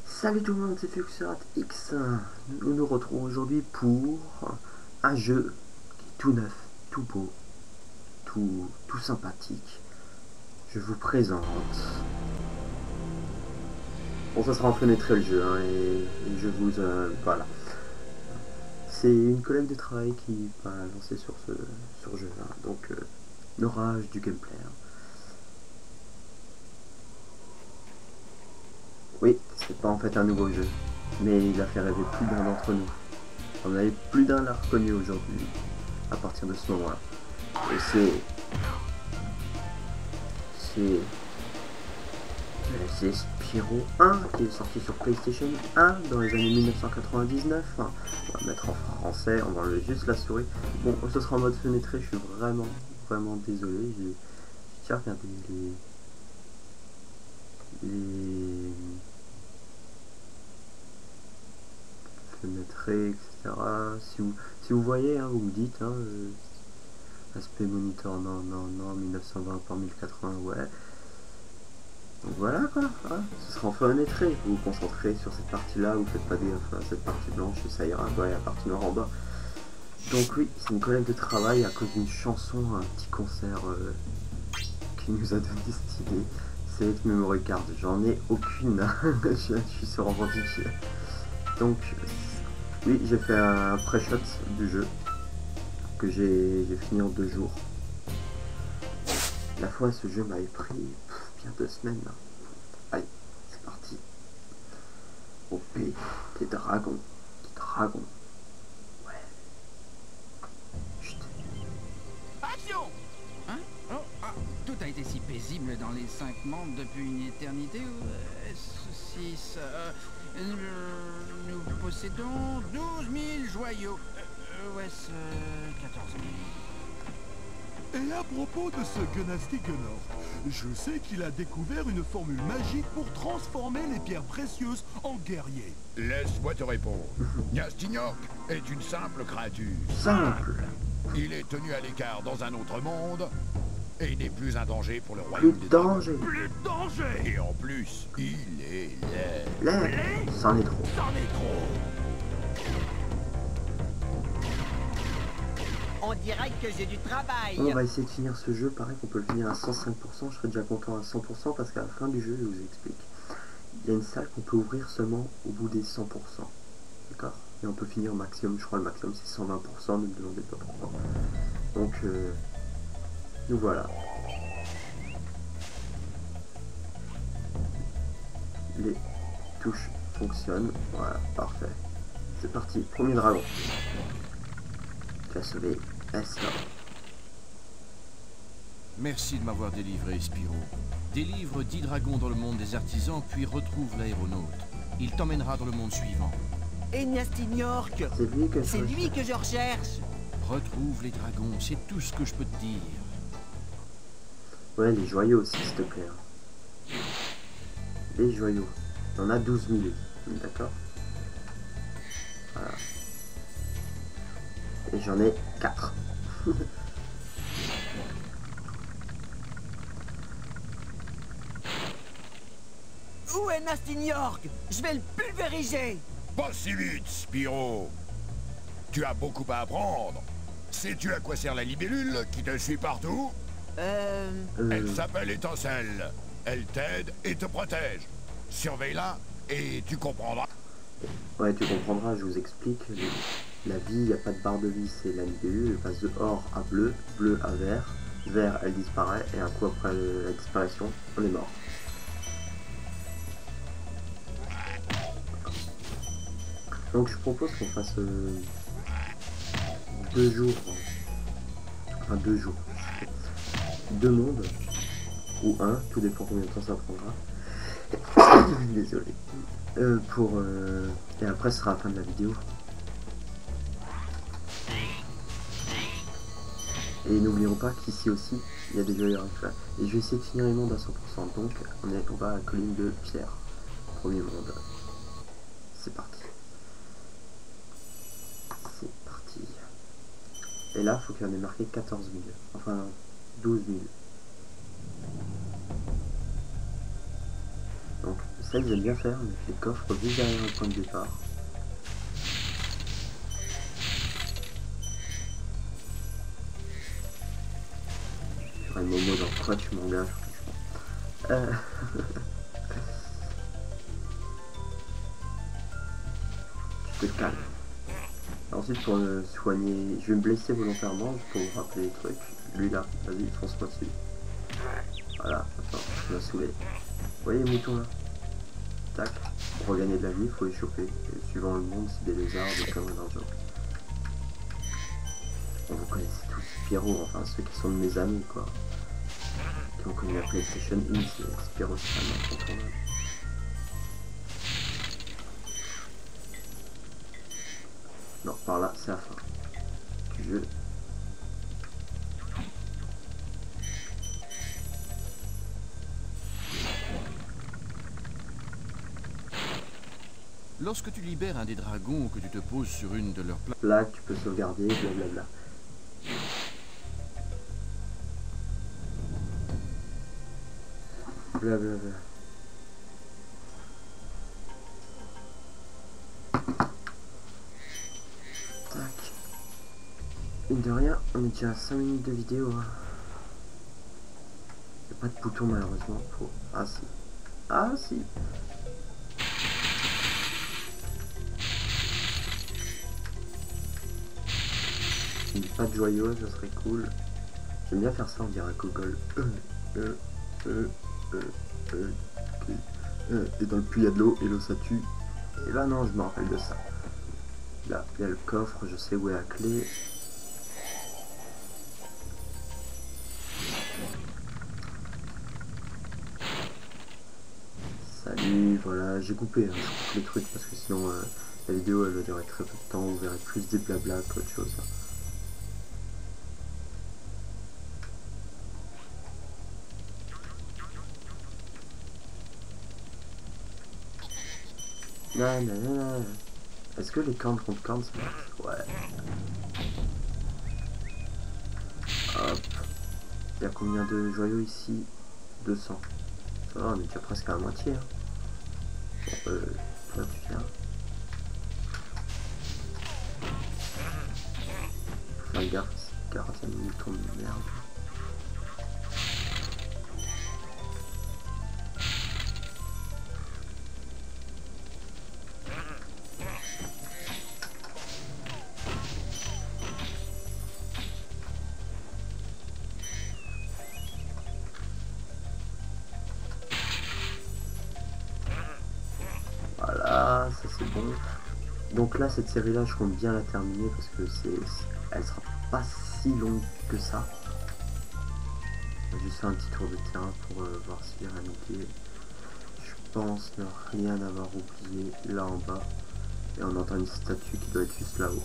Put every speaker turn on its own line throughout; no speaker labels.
Salut tout le monde, c'est FuxeRatX. Nous nous retrouvons aujourd'hui pour un jeu qui est tout neuf, tout beau, tout sympathique. Je vous présente. Bon, ça sera en fenêtre le jeu, hein, et je vous... voilà. C'est une collègue de travail qui m'a lancé sur ce jeu, hein, donc l'orage du gameplay. Hein. Oui, c'est pas en fait un nouveau jeu, mais il a fait rêver plus d'un d'entre nous. On avait plus d'un l'a reconnu aujourd'hui, à partir de ce moment-là. Et c'est Spyro 1 qui est sorti sur PlayStation 1 dans les années 1999. On va mettre en français, on va enlever juste la souris. Bon, ce sera en mode fenêtré, je suis vraiment désolé. J'ai déjà regardé les fenêtré, etc. Si vous voyez, hein, vous me dites, hein, aspect moniteur, non, 1920 par 1080, ouais. Donc voilà quoi, hein, ce sera en fenêtré, vous vous concentrez sur cette partie-là, vous faites pas gaffe à cette partie blanche, ça ira, ouais, la partie noire en bas. Donc oui, c'est une collègue de travail à cause d'une chanson, un petit concert qui nous a donné cette idée. C'est avec Memory Card, j'en ai aucune, je suis sur Reddit. Donc oui, j'ai fait un pré-shot du jeu que j'ai fini en 2 jours. La fois ce jeu m'avait pris bien 2 semaines là. Allez, c'est parti. OP, des dragons. Ouais. Chut.
Action! Hein? Oh, ah, tout a été si paisible dans les 5 mondes depuis une éternité. Est-ce 6 nous possédons 12 000 joyaux. Ou est-ce 14 000?
Et à propos de ce Gnasty Gunnar, je sais qu'il a découvert une formule magique pour transformer les pierres précieuses en guerriers.
Laisse-moi te répondre. Gnastignork est une simple créature.
Simple.
Il est tenu à l'écart dans un autre monde et n'est plus un danger pour le
Plus
royaume
de
des
danger.
Plus de danger!
Et en plus, il est laid.
L'air, c'en est trop.
C'en est trop!
On dirait que j'ai du travail.
On va essayer de finir ce jeu, pareil qu'on peut le finir à 105%, je serais déjà content à 100% parce qu'à la fin du jeu, je vous explique. Il y a une salle qu'on peut ouvrir seulement au bout des 100%. D'accord? Et on peut finir au maximum, je crois le maximum c'est 120%, ne me demandez pas pourquoi. Donc, nous voilà. Les touches fonctionnent, voilà, parfait. C'est parti, premier dragon. Tu as sauvé Esther.
Merci de m'avoir délivré, Spyro. Délivre 10 dragons dans le monde des artisans, puis retrouve l'aéronaute. Il t'emmènera dans le monde suivant.
Et Gnastignork, c'est lui que je recherche.
Retrouve les dragons, c'est tout ce que je peux te dire.
Ouais, les joyaux aussi, s'il te plaît. Les joyaux. Il y en a 12 000, d'accord? Voilà. Et j'en ai 4.
Où est Gnastignork? Je vais le pulvériser.
Pas si vite, Spyro. Tu as beaucoup à apprendre. Sais-tu à quoi sert la libellule qui te suit partout? Elle s'appelle Étincelle. Elle t'aide et te protège. Surveille-la et tu comprendras.
Ouais, tu comprendras, je vous explique. La vie, il n'y a pas de barre de vie, c'est la libellule. Elle passe de or à bleu, bleu à vert. Vert, elle disparaît, et un coup après la disparition, on est mort. Donc je propose qu'on fasse 2 jours. Enfin 2 jours. 2 mondes. Ou 1, tout dépend combien de temps ça prendra. Désolé. Et après ce sera la fin de la vidéo. Et n'oublions pas qu'ici aussi il y a des joyaux à faire. Et je vais essayer de finir les mondes à 100%. Donc on va à la colline de Pierre. Premier monde. C'est parti. C'est parti. Et là, il faut qu'il y en ait marqué 14 000. Enfin, 12 000. Donc, ça, ils aiment bien faire, mais les coffres juste derrière le point de départ. J'aurais Momo dans quoi tu m'engages, franchement. Tu te calmes. Ensuite, pour me soigner, je vais me blesser volontairement pour vous rappeler les trucs. Lui là, vas-y, fonce-moi dessus. Voilà, attends, je m'ai saoulé. Vous voyez les moutons là? Tac. Pour regagner de la vie, il faut les choper. Et suivant le monde, c'est des lézards, des conneries dans le jeu. Bon, vous connaissez tous Spyro, enfin ceux qui sont de mes amis quoi. Qui ont connu la PlayStation 1, c'est Spyro, c'est vraiment incontournable. Non, par là, c'est la fin du jeu.
Lorsque tu libères un des dragons ou que tu te poses sur une de leurs
plaques, tu peux sauvegarder, blablabla. Blablabla. Tac. Mine de rien, on est déjà à 5 minutes de vidéo. Hein. Il n'y a pas de bouton malheureusement pour... Ah si. Ah si. Pas de joyaux, ça serait cool. J'aime bien faire ça, on dirait Gogol. Et dans le puits il y a de l'eau, et l'eau ça tue. Et là non, je me rappelle de ça. Là, il y a le coffre, je sais où est la clé. Salut, voilà, j'ai coupé, hein, je coupe les trucs parce que sinon la vidéo elle va durer très peu de temps, vous verrez plus des blabla qu'autre chose. Est-ce que les cornes contre cornes ça marche? Ouais. Hop. Il y a combien de joyaux ici? 200. Ça va, on est déjà presque à la moitié. Hein. Bon, toi tu viens. Faut faire gaffe, car ça nous tourne de merde. Voilà, ça c'est bon. Donc là, cette série-là, je compte bien la terminer parce que elle sera pas si longue que ça. Je vais juste faire un petit tour de terrain pour voir s'il y a rien oublié. Je pense ne rien avoir oublié là en bas. Et on entend une statue qui doit être juste là-haut.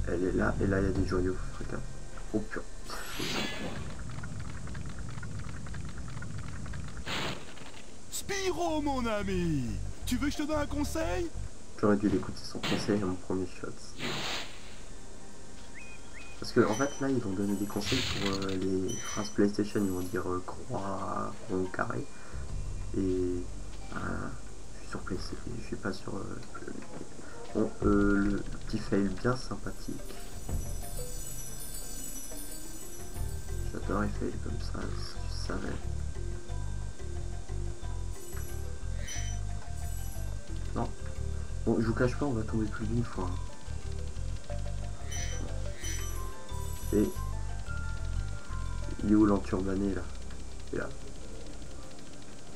Elle est là, et là il y a des joyaux fréquents. Oh pur.
Spyro, mon ami! Tu veux que je te donne un conseil?
J'aurais dû l'écouter son conseil à mon premier shot. Parce que en fait là ils vont donner des conseils pour les phrases PlayStation, ils vont dire croix, rond, carré. Et je suis sur PlayStation, je suis pas sur bon, le petit fail bien sympathique. J'adore les fails comme ça, si tu savais. Non. Bon, je vous cache pas, on va tomber plus d'une fois. Et il est où l'enturbané là? Et là.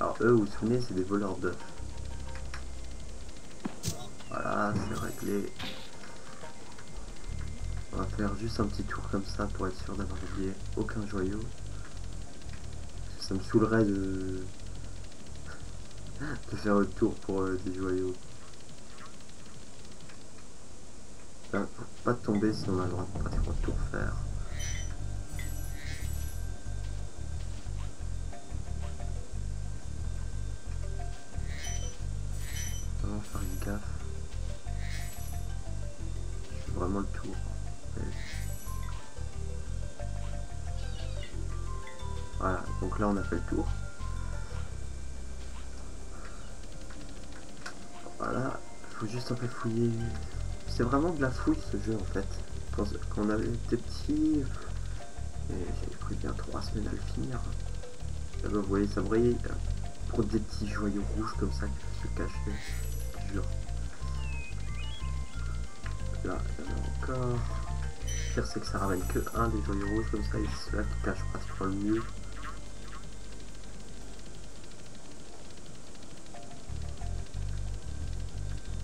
Alors eux, vous vous souvenez, c'est des voleurs d'œufs. Voilà, c'est réglé. On va faire juste un petit tour comme ça pour être sûr d'avoir oublié aucun joyau. Parce que ça me saoulerait de faire le tour pour des joyaux. Enfin, pour pas tomber si on a le droit de pratiquement tout refaire. gaffe. Je fais vraiment le tour. Ouais. Voilà, donc là on a fait le tour. Voilà, il faut juste un peu fouiller. C'est vraiment de la fouille ce jeu en fait. Quand on avait été petit, j'avais pris bien 3 semaines à le finir. Là vous voyez, ça brille pour des petits joyaux rouges comme ça qui se cachent, je jure. Là, il y en a encore. Le pire c'est que ça ramène que un des joyaux rouges comme ça, et c'est ceux-là qui cachent pratiquement le mieux.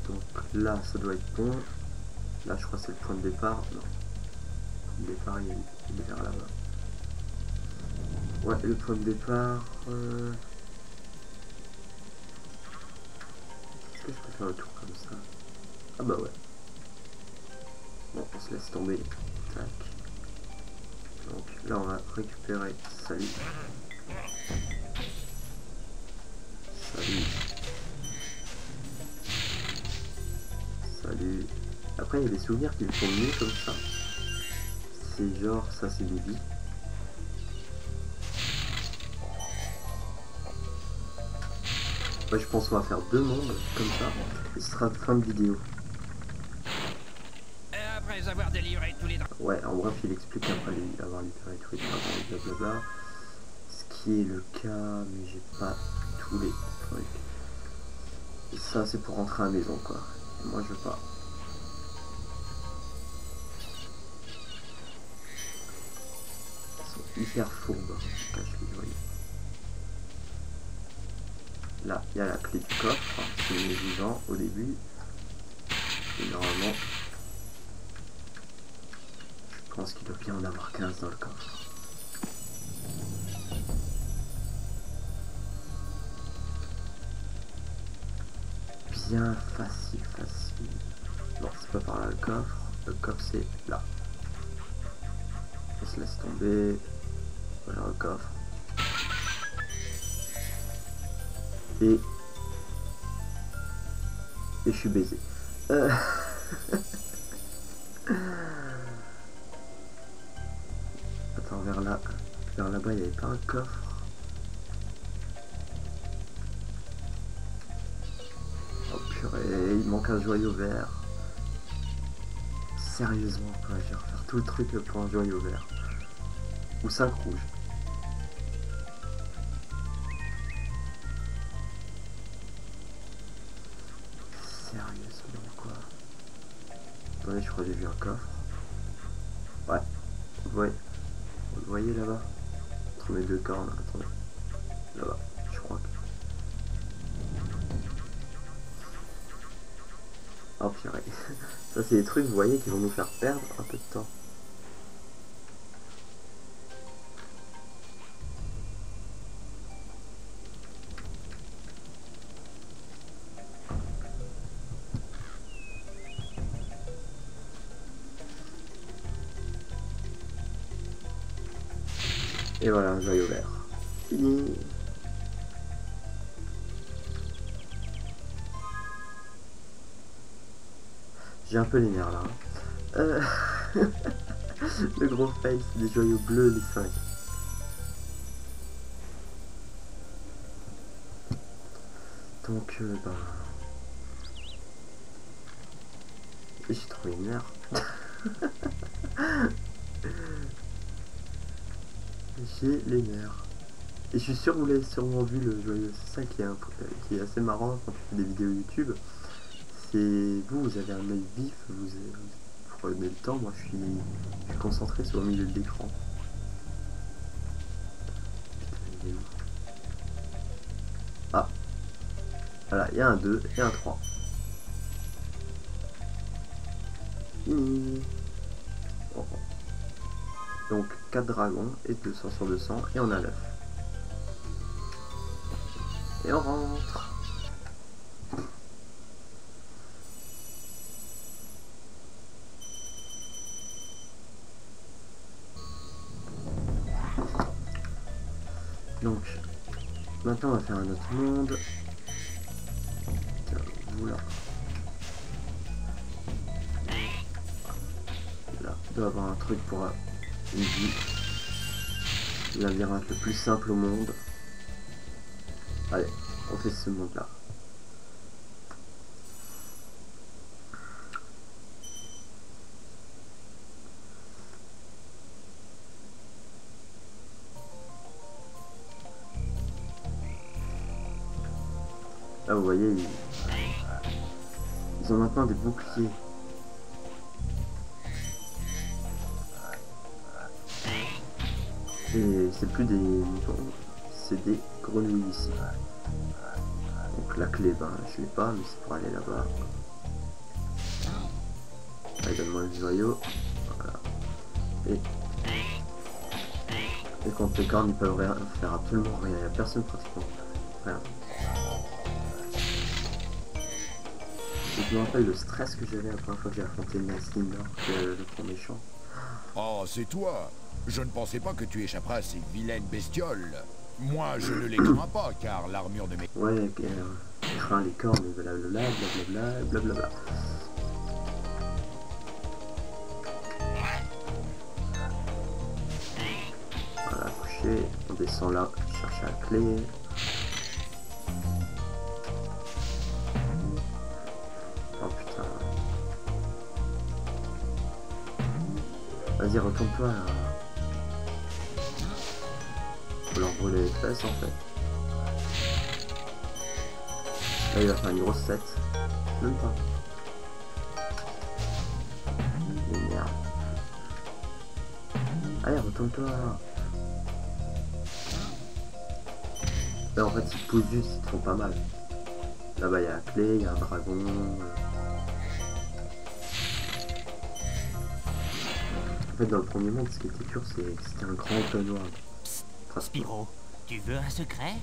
Donc là ça doit être bon. Là je crois que c'est le point de départ. Non. Le point de départ il est vers là-bas. Ouais, le point de départ. Est-ce que je peux faire le tour comme ça? Ah bah ouais. Bon, on se laisse tomber. Tac. Donc là on va récupérer. Salut. Salut. Salut. Après il y a des souvenirs qui me font mieux comme ça. C'est genre, ça c'est des vies. Ouais, je pense qu'on va faire 2 mondes comme ça. Et ce sera fin de vidéo.
Après avoir délivré tous les...
Ouais, en bref, il explique après avoir libéré tous les dragons, blablabla. Ce qui est le cas, mais j'ai pas tous les trucs. Et ça, c'est pour rentrer à la maison, quoi. Et moi, je veux pas. Ils sont hyper fourbes, je cache les joyaux. Là, il y a la clé du coffre, c'est les vivants au début. Et normalement, je pense qu'il doit bien en avoir 15 dans le coffre. Bien facile, facile. Non, c'est pas par là le coffre. Le coffre, c'est là. On se laisse tomber. Voilà le coffre. Et je suis baisé. Attends, vers là-bas, il n'y avait pas un coffre. Oh purée, il manque un joyau vert. Sérieusement, quoi, je vais refaire tout le truc pour un joyau vert. Ou 5 rouges. Sérieusement, quoi. Attendez, je crois que j'ai vu un coffre. Ouais. Vous le voyez là-bas? Entre mes deux cornes, attendez. Là-bas, je crois que... Oh purée. Ça c'est des trucs, vous voyez, qui vont nous faire perdre un peu de temps. Et voilà, un joyau vert. Fini. J'ai un peu les nerfs là. Le gros face des joyaux bleus, les 5. Donc, j'ai trop les nerfs. J'ai les nerfs. Et je suis sûr que vous l'avez sûrement vu le joyau. C'est ça qui est assez marrant quand tu fais des vidéos YouTube. C'est vous avez un œil vif, vous prenez le temps. Moi je suis concentré sur le milieu de l'écran. Ah, voilà, il y a un 2 et un 3. Fini. Oh. Donc 4 dragons et 200 sur 200 et on a l'œuf. Et on rentre. Donc maintenant on va faire un autre monde. Tiens, vous là. dois avoir un truc pour une vie. Le labyrinthe le plus simple au monde. Allez, on fait ce monde là. Là vous voyez, ils ont maintenant des boucliers. Et c'est plus des moutons, c'est des grenouilles ici. Donc la clé, ben je l'ai pas, mais c'est pour aller là-bas. Allez, donne-moi le joyau. Voilà. Et contre les cornes, ils peuvent rien faire, absolument rien. Il n'y a personne pratiquement. Rien. Et je me rappelle le stress que j'avais la première fois que j'ai affronté Nasdinor, le grand méchant.
Oh, c'est toi. Je ne pensais pas que tu échapperas à ces vilaines bestioles. Moi, je ne les crains pas, car l'armure de mes...
Ouais, crains les cornes, blablabla, blablabla, blablabla. Voilà, couché, on descend là, chercher la clé. Oh putain. Vas-y, retourne-toi là. Faut leur brûler les fesses en fait. Là il va faire une grosse 7. Même pas. Mais merde. Allez, retourne-toi. Là en fait ils poussent juste, ils te font pas mal. Là-bas il y a la clé, il y a un dragon. En fait dans le premier monde ce qui était dur c'est que c'était un grand open world.
Spyro, tu veux un secret?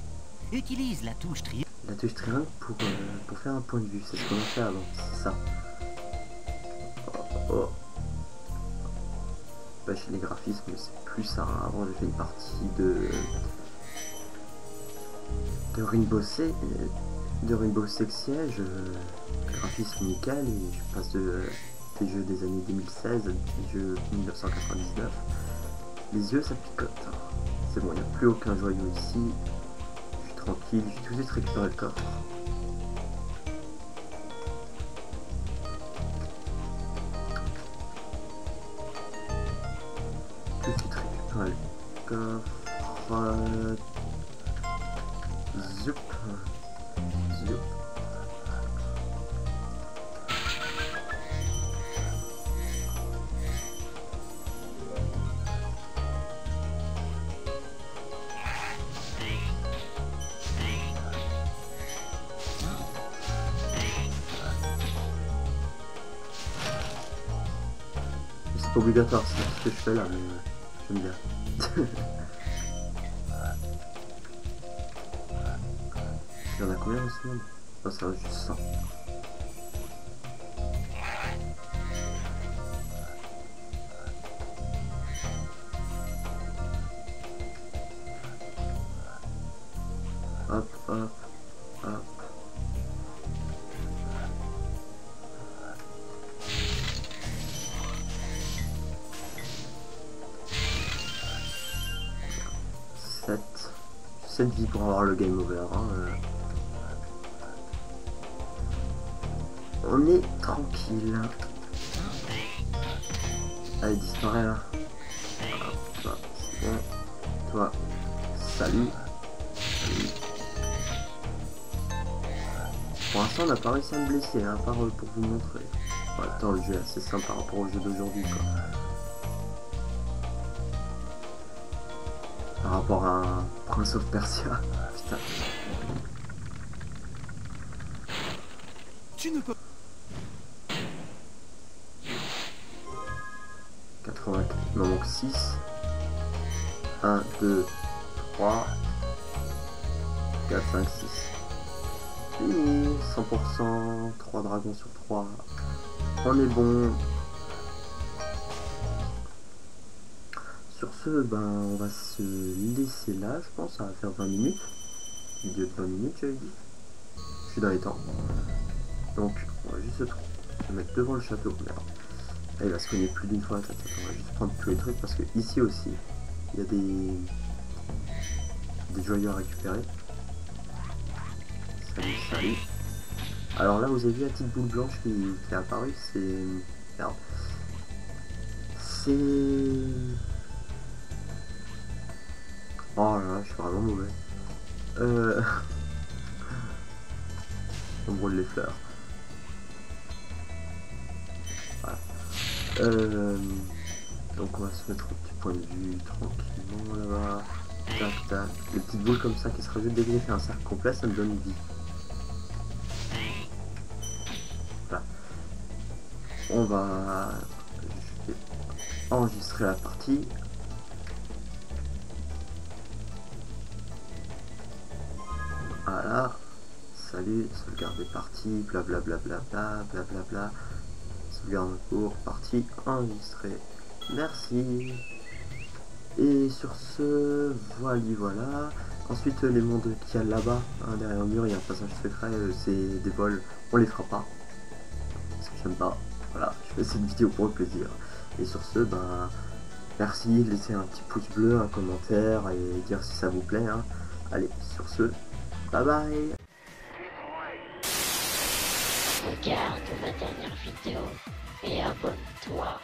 Utilise la touche triangle.
La touche triangle pour faire un point de vue, c'est ce qu'on a fait avant, c'est ça. Oh. Bah, chez les graphismes, c'est plus ça. Avant, j'ai fait une partie de Rainbow Six, Siege, graphisme nickel, et je passe des jeux des années 2016 à des jeux 1999. Les yeux, ça picote. C'est bon, il n'y a plus aucun joyau ici. Je suis tranquille, j'ai tout de suite récupéré le coffre. Tout de suite récupérer le coffre. Zoup. Zoup. C'est pas obligatoire, c'est ce que je fais là, mais j'aime bien. Il y en a combien en ce moment? Oh, ça va juste 100. Hop, hop, hop. Cette vie pour avoir le game over. Hein. On est tranquille. Allez, disparaît là. Hop, c'est bon. Toi, salut. Salut. Pour l'instant, on n'a pas réussi à me blesser, hein, à part pour vous montrer. Bon, attends, le jeu est assez simple par rapport au jeu d'aujourd'hui, quoi. Par rapport à un Prince of Persia. Putain.
Tu ne peux...
80, il m'en manque 6. 1, 2, 3, 4, 5, 6. Fini, 100%, 3 dragons sur 3. On est bon. Sur ce, ben, on va se laisser là, je pense, ça va faire 20 minutes. Vidéo de 20 minutes, j'avais dit. Je suis dans les temps. Donc, on va juste se mettre devant le château. Merde. Ah, il va se cogner plus d'une fois. Attends, on va juste prendre tous les trucs parce que ici aussi, il y a des joyaux à récupérer. Salut, salut. Alors là, vous avez vu la petite boule blanche qui est apparue, c'est... Merde. C'est... Oh là là, je suis vraiment mauvais. On brûle les fleurs. Voilà. Donc on va se mettre au petit point de vue tranquillement là-bas. Tac tac. Les petites boules comme ça qui se rajoutent dès que j'ai fait un cercle complet, ça me donne une vie. Voilà. On va... Je vais enregistrer la partie. Voilà. Salut, sauvegarder partie, blablabla, blablabla. Sauvegarde pour partie enregistrée. Merci. Et sur ce, voilà. Ensuite, les mondes qu'il y a là-bas, hein, derrière le mur, il y a un passage secret, c'est des vols, on les fera pas. Parce que j'aime pas. Voilà, je fais cette vidéo pour le plaisir. Et sur ce, ben, merci, laissez un petit pouce bleu, un commentaire et dire si ça vous plaît. Hein. Allez, sur ce, bye bye.
Regarde ma dernière vidéo et abonne-toi.